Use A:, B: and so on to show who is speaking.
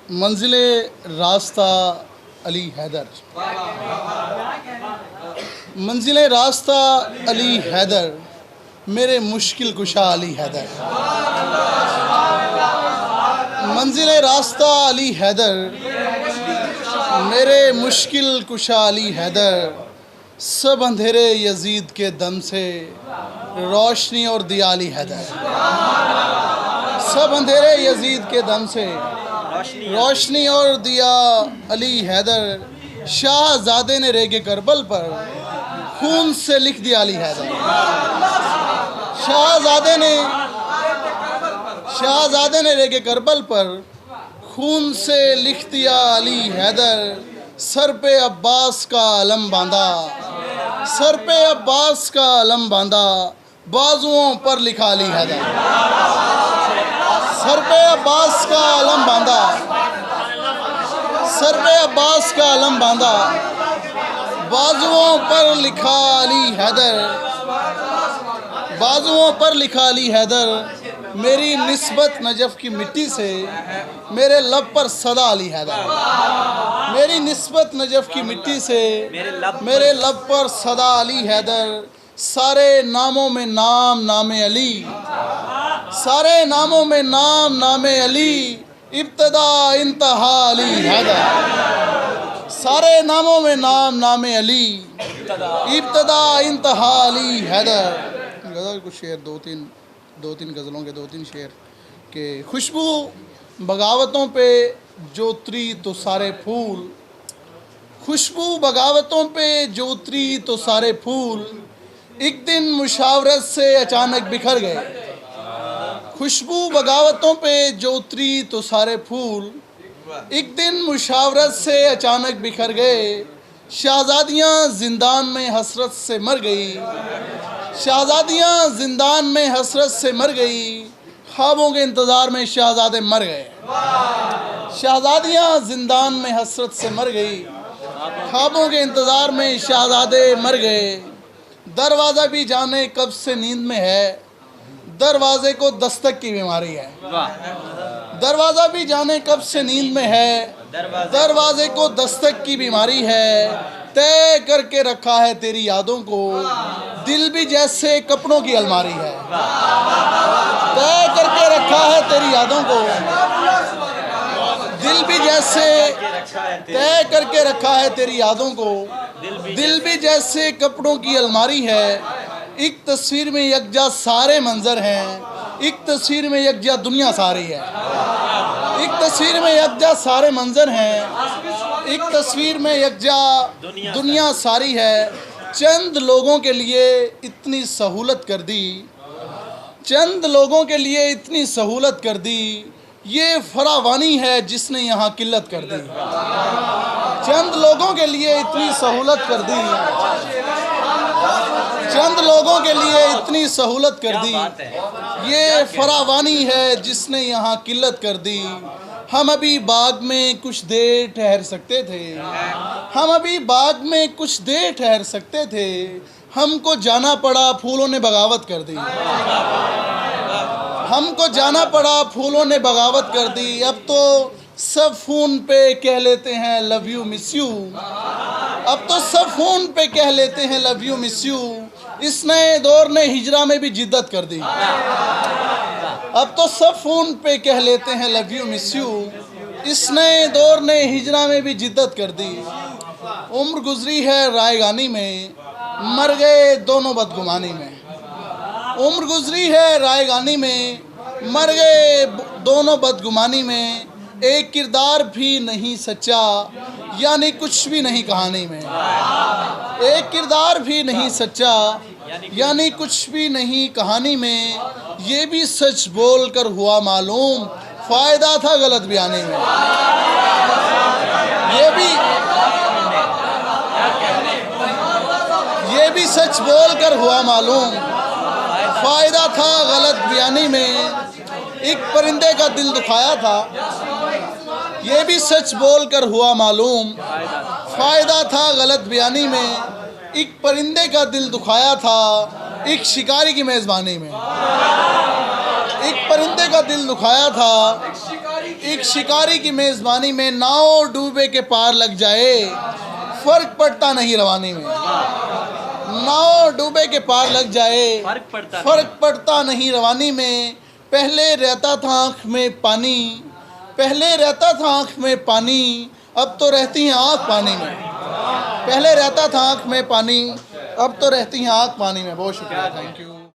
A: मंजिले रास्ता अली हैदर। मंजिले रास्ता अली हैदर, मेरे मुश्किल कुशा अली हैदर। मंजिले रास्ता अली हैदर, मेरे मुश्किल कुशा अली हैदर। सब अंधेरे यजीद के दम से रोशनी और दिया अली हैदर। सब अंधेरे यजीद के दम से रोशनी और दिया अली हैदर। शाहजादे ने रेगे करबल पर खून से लिख दिया अली हैदर। शाहजादे ने रेगे करबल पर खून से लिख दिया अली हैदर। सर पे अब्बास का अलम बांधा, सर पे अब्बास का अलम बांधा, बाजुओं पर लिखा अली हैदर। सर पे अब्बास का अलम बांधा, सर पे अब्बास का अलम बांधा, बाजुओं पर लिखा अली हैदर। बाजुओं पर लिखा अली हैदर। मेरी निस्बत नजफ की मिट्टी से मेरे लब पर सदा अली हैदर। मेरी निस्बत नजफ की मिट्टी से मेरे लब पर सदा अली हैदर। सारे नामों में नाम नामे अली, सारे नामों में नाम नामे अली, इब्तदा इंतहा अली हैदर। सारे नामों में नाम नामे अली, इब्तदा इंतहा अली हैदर। गज़ल कुछ शेर दो तीन गज़लों के 2-3 शेर के। खुशबू बगावतों पे जो उतरी तो सारे फूल, खुशबू बगावतों पे जो उतरी तो सारे फूल, एक दिन मुशावरत से अचानक बिखर गए। खुशबू बगावतों पे जो उतरी तो सारे फूल, एक दिन मुशावरत से अचानक बिखर गए। शहज़ादियाँ जिंदान में हसरत से मर गई, शहज़ादियाँ जिंदान में हसरत से मर गई। ख्वाबों के इंतज़ार में शहज़ादे मर गए। शहज़ादियाँ जिंदान में हसरत से मर गई, ख्वाबों के इंतज़ार में शहज़ादे मर गए। दरवाज़ा भी जाने कब से नींद में है, दरवाज़े को दस्तक की बीमारी है। दरवाज़ा भी जाने कब से नींद में है, दरवाज़े को दस्तक की बीमारी है। तय करके रखा है तेरी यादों को, दिल भी जैसे कपड़ों की अलमारी है। तय करके रखा है तेरी यादों को, दिल भी जैसे, तय करके रखा है तेरी यादों को, दिल भी जैसे कपड़ों की अलमारी है। एक तस्वीर में यकजा सारे मंजर हैं, एक तस्वीर में यकजा दुनिया सारी है। एक तस्वीर में यकजा सारे मंजर हैं, एक तस्वीर में यकजा दुनिया सारी है। चंद लोगों के लिए इतनी सहूलत कर दी, चंद लोगों के लिए इतनी सहूलत कर दी, ये फरावानी है जिसने यहाँ किल्लत कर दी। चंद लोगों के लिए इतनी सहूलत कर दी, चंद लोगों के लिए इतनी सहूलत कर दी, ये फरावानी है जिसने यहाँ किल्लत कर दी। हम अभी बाग में कुछ देर ठहर सकते थे, हम अभी बाग में कुछ देर ठहर सकते थे, हमको जाना पड़ा फूलों ने बगावत कर दी। हमको जाना पड़ा फूलों ने बगावत कर दी। अब तो सब फ़ोन पे कह लेते हैं लव यू मिस यू, अब तो सब फ़ोन पे कह लेते हैं लव यू मिस यू। इस नए दौर ने हिजरा में भी जिद्दत कर दी। अब तो सब फ़ोन पे कह लेते हैं लव यू मिस यू। इस नए दौर ने हिजरा में भी जिद्दत कर दी। उम्र गुजरी है रायगानी में, मर गए दोनों बदगुमानी में। उम्र गुजरी है रायगानी में, मर गए दोनों बदगुमानी में। एक किरदार भी नहीं सच्चा, यानी कुछ भी नहीं कहानी में। एक किरदार भी नहीं सच्चा, यानी कुछ भी नहीं कहानी में। ये भी सच बोल कर हुआ मालूम, फ़ायदा था गलत बयानी में। ये भी सच बोल कर हुआ मालूम, फ़ायदा था गलत बयानी में। एक परिंदे का दिल दुखाया था, ये भी सच बोल कर हुआ मालूम, फ़ायदा था गलत बयानी में। एक परिंदे का दिल दुखाया था एक शिकारी की मेज़बानी में। एक परिंदे का दिल दुखाया था एक शिकारी की मेज़बानी में नाव डूबे के पार लग जाए, फर्क पड़ता नहीं रवानी में। नाव डूबे के पार लग जाए, फर्क पड़ता नहीं रवानी में। पहले रहता था आँख में पानी, पहले रहता था आँख में पानी, अब तो रहती है आँख पानी में। पहले रहता था आँख में पानी, अब तो रहती हैं आँख पानी में। बहुत शुक्रिया, थैंक यू।